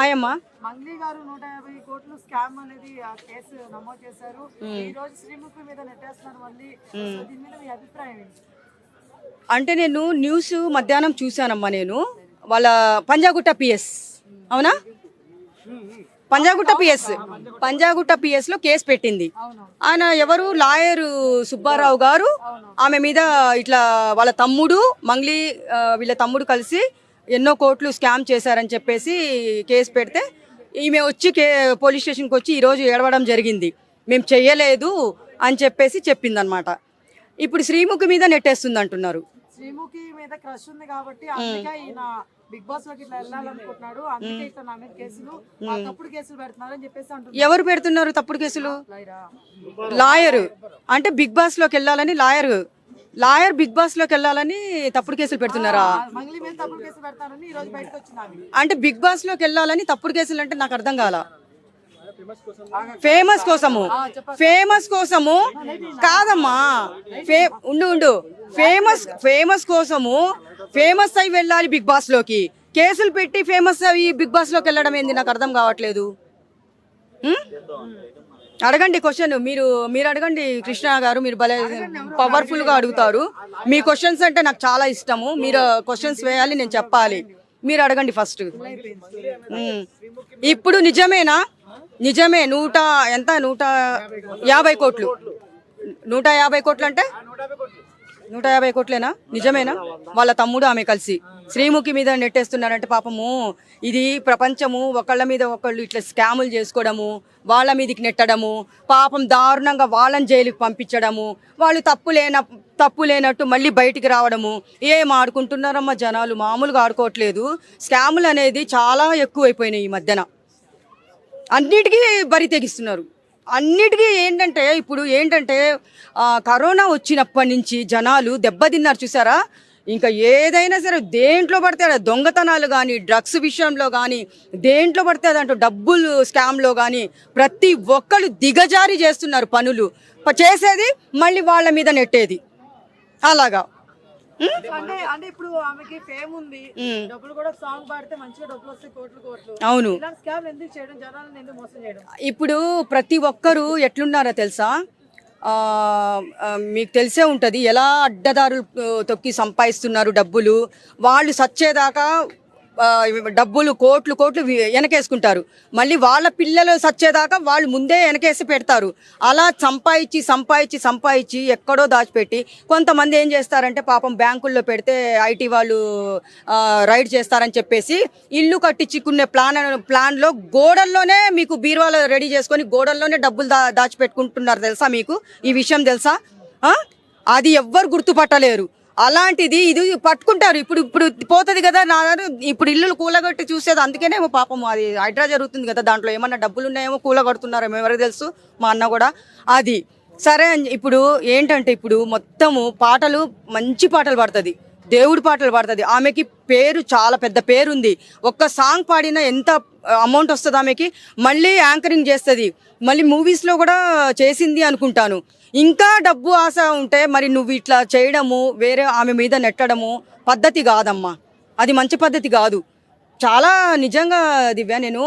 Hi అమ్మా. మంగ్లీ గారు 150 కోట్లు స్కామ్ అనేది కేసు నమోదు చేశారు. ఈ రోజు శ్రీముఖి మీద నెట్టేస్తున్నారు మళ్ళీ. దీని మీద మీ అభిప్రాయం ఏంటి? అంటే నేను న్యూస్ మధ్యాహ్నం చూశానమ్మా. నేను వాళ్ళ పంజాగుట్ట పిఎస్, అవునా, పంజాగుట్ట పిఎస్ లో కేసు పెట్టింది. ఆయన ఎవరు, లాయర్ సుబ్బారావు గారు. ఆమె మీద ఇట్లా వాళ్ళ తమ్ముడు మంగ్లీ, వీళ్ళ తమ్ముడు కలిసి ఎన్నో కోట్లు స్కామ్ చేశారని చెప్పేసి కేసు పెడితే ఈమె వచ్చి పోలీస్ స్టేషన్కి వచ్చి ఈరోజు ఏడవడం జరిగింది. మేము చెయ్యలేదు అని చెప్పేసి చెప్పిందనమాట. ఇప్పుడు శ్రీముఖి మీద నెట్టేస్తుంది అంటున్నారు. శ్రీముఖి మీద క్రష్ ఉంది కాబట్టి అందుకే ఈయన బిగ్ బాస్ లోకి ఇట్లా వెళ్ళాలనుకుంటున్నాడు. అందుకే ఇట్లా నా మీద కేసులు, తప్పుడు కేసులు పెడుతున్నారు అని చెప్పేసి అంటున్నారు. ఎవరు పెడుతున్నారు తప్పుడు కేసులు? లాయర్. అంటే బిగ్ బాస్ లోకి వెళ్ళాలని లాయర్ బిగ్ బాస్ లోకి వెళ్ళాలని తప్పుడు కేసులు పెడుతున్నారా? అంటే బిగ్ బాస్ లోకి వెళ్ళాలని తప్పుడు కేసులు అంటే నాకు అర్థం కాల. ఫేమస్ కోసము కాదమ్మా. ఉండు ఫేమస్ కోసము ఫేమస్ అయి వెళ్ళాలి బిగ్ బాస్ లోకి. కేసులు పెట్టి ఫేమస్ అయ్యి బిగ్ బాస్ లోకి వెళ్ళడం ఏంది నాకు అర్థం కావట్లేదు. అడగండి క్వశ్చన్, మీరు అడగండి కృష్ణ గారు. మీరు భలే పవర్ఫుల్ గా అడుగుతారు. మీ క్వశ్చన్స్ అంటే నాకు చాలా ఇష్టము. మీరు క్వశ్చన్స్ వేయాలి, నేను చెప్పాలి. మీరు అడగండి ఫస్ట్. ఇప్పుడు నిజమే 150 కోట్లు. 150 కోట్లు అంటే 150 కోట్లేనా? నిజమేనా? వాళ్ళ తమ్ముడు ఆమె కలిసి శ్రీముఖి మీద నెట్టేస్తున్నారంటే పాపము ఇది ప్రపంచము. ఒకళ్ళ మీద ఒకళ్ళు ఇట్లా స్కాములు చేసుకోవడము, వాళ్ళ మీదకి నెట్టడము, పాపం దారుణంగా వాళ్ళని జైలుకి పంపించడము, వాళ్ళు తప్పు లేనట్టు మళ్ళీ బయటికి రావడము. ఏం ఆడుకుంటున్నారమ్మా జనాలు, మామూలుగా ఆడుకోవట్లేదు. స్కాములు అనేది చాలా ఎక్కువైపోయినాయి ఈ మధ్యన. అన్నిటికీ బరి తెగిస్తున్నారు. అన్నిటికీ ఇప్పుడు ఏంటంటే కరోనా వచ్చినప్పటి నుంచి జనాలు దెబ్బతిన్నారు చూసారా. ఇంకా ఏదైనా సరే దేంట్లో పడితే దొంగతనాలు కానీ, డ్రగ్స్ విషయంలో కానీ, దేంట్లో పడితే అదంటూ డబ్బులు స్కామ్లో కానీ ప్రతి ఒక్కళ్ళు దిగజారి చేస్తున్నారు పనులు. చేసేది మళ్ళీ వాళ్ళ మీద నెట్టేది అలాగా. అంటే ఇప్పుడు ఆమెకి ఫేమ్ ఉంది, డబ్బులు కూడా సాంగ్ పాడితే మంచిగా డబ్బులు వస్తాయి, కోట్లు. అవును. స్కామ్ ఎందుకు చేయడం, జనాలను ఎందుకు మోసం చేయడం? ఇప్పుడు ప్రతి ఒక్కరు ఎట్లున్నారో తెలుసా? మీకు తెలిసే ఉంటుంది ఎలా అడ్డదారులు తొక్కి సంపాదిస్తున్నారు డబ్బులు. వాళ్ళు సచ్చేదాకా డబ్బులు కోట్లు వెనకేసుకుంటారు. మళ్ళీ వాళ్ళ పిల్లలు సచ్చేదాకా వాళ్ళు ముందే వెనకేసి పెడతారు. అలా సంపాదించి ఎక్కడో దాచిపెట్టి కొంతమంది ఏం చేస్తారంటే పాపం బ్యాంకుల్లో పెడితే ఐటీ వాళ్ళు రైడ్ చేస్తారని చెప్పేసి ఇల్లు కట్టించుకునే ప్లాన్లో గోడల్లోనే మీకు బీరువాలో రెడీ చేసుకొని గోడల్లోనే డబ్బులు దాచిపెట్టుకుంటున్నారు. తెలుసా మీకు ఈ విషయం? తెలుసా? అది ఎవ్వరు గుర్తుపట్టలేరు. అలాంటిది ఇది పట్టుకుంటారు. ఇప్పుడు పోతుంది కదా. ఇప్పుడు ఇల్లు కూలగొట్టి చూసేది అందుకేనేమో పాపం. అది హైడ్రా జరుగుతుంది కదా, దాంట్లో ఏమన్నా డబ్బులు ఉన్నాయేమో కూలగొడుతున్నారేమో, ఎవరికి తెలుసు. మా అన్న కూడా అది సరే. ఇప్పుడు ఏంటంటే ఇప్పుడు మొత్తము పాటలు, మంచి పాటలు పాడుతుంది, దేవుడి పాటలు పాడుతుంది. ఆమెకి పేరు, చాలా పెద్ద పేరు ఉంది. ఒక్క సాంగ్ పాడినా ఎంత అమౌంట్ వస్తుంది ఆమెకి. మళ్ళీ యాంకరింగ్ చేస్తుంది, మళ్ళీ మూవీస్లో కూడా చేసింది అనుకుంటాను. ఇంకా డబ్బు ఆశ ఉంటే మరి నువ్వు ఇట్లా చేయడము, వేరే ఆమె మీద నెట్టడము పద్ధతి కాదమ్మా. అది మంచి పద్ధతి కాదు. చాలా నిజంగా దివ్య, నేను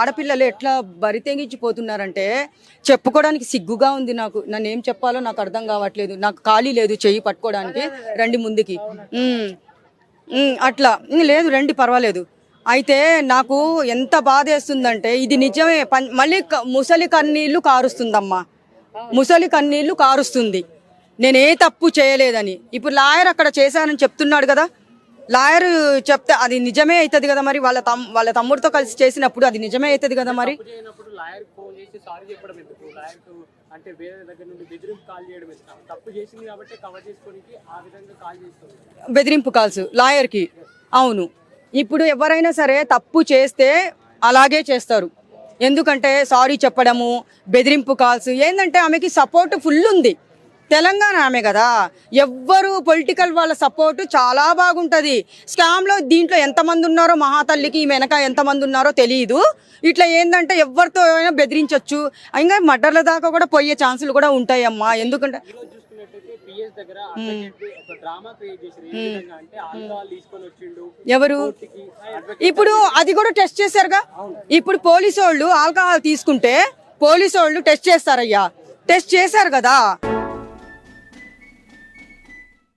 ఆడపిల్లలు ఎట్లా బరి తెగించిపోతున్నారంటే చెప్పుకోవడానికి సిగ్గుగా ఉంది నాకు. నన్ను ఏం చెప్పాలో నాకు అర్థం కావట్లేదు. నాకు ఖాళీ లేదు చెయ్యి పట్టుకోవడానికి. రండి ముందుకి. అట్లా లేదు, రండి పర్వాలేదు. అయితే నాకు ఎంత బాధ వేస్తుందంటే ఇది నిజమే. మళ్ళీ ముసలి కన్నీళ్లు కారుస్తుంది. నేనే తప్పు చేయలేదని. ఇప్పుడు లాయర్ అక్కడ చేశానని చెప్తున్నాడు కదా. లాయర్ చెప్తే అది నిజమే అవుతుంది కదా. మరి వాళ్ళ తమ్ముడితో కలిసి చేసినప్పుడు అది నిజమే అవుతుంది కదా. మరి బెదిరింపు కాల్స్ లాయర్కి. అవును. ఇప్పుడు ఎవరైనా సరే తప్పు చేస్తే అలాగే చేస్తారు. ఎందుకంటే సారీ చెప్పడము, బెదిరింపు కాల్స్ ఏంటంటే ఆమెకి సపోర్ట్ ఫుల్ ఉంది. తెలంగాణ ఆమె కదా. ఎవ్వరు పొలిటికల్ వాళ్ళ సపోర్టు చాలా బాగుంటుంది. స్కామ్లో దీంట్లో ఎంతమంది ఉన్నారో, మహాతల్లికి వెనక ఎంతమంది ఉన్నారో తెలియదు. ఇట్లా ఏంటంటే ఎవరితో అయినా బెదిరించవచ్చు. ఇంకా మర్డర్ల దాకా కూడా పోయే ఛాన్సులు కూడా ఉంటాయమ్మా. ఎందుకంటే పిఎస్ దగ్గర అడ్వకేట్ ఒక డ్రామా క్రియేట్ చేశారు. ఏ విధంగా అంటే ఆల్కహాల్ తీసుకొని వచ్చిండు ఎవరు కోర్టుకి, advocate ఇప్పుడు అది కూడా టెస్ట్ చేశారుగా. ఇప్పుడు పోలీసు వాళ్ళు ఆల్కహాల్ తీసుకుంటే పోలీసు వాళ్ళు టెస్ట్ చేస్తారయ్యా, టెస్ట్ చేశారు కదా.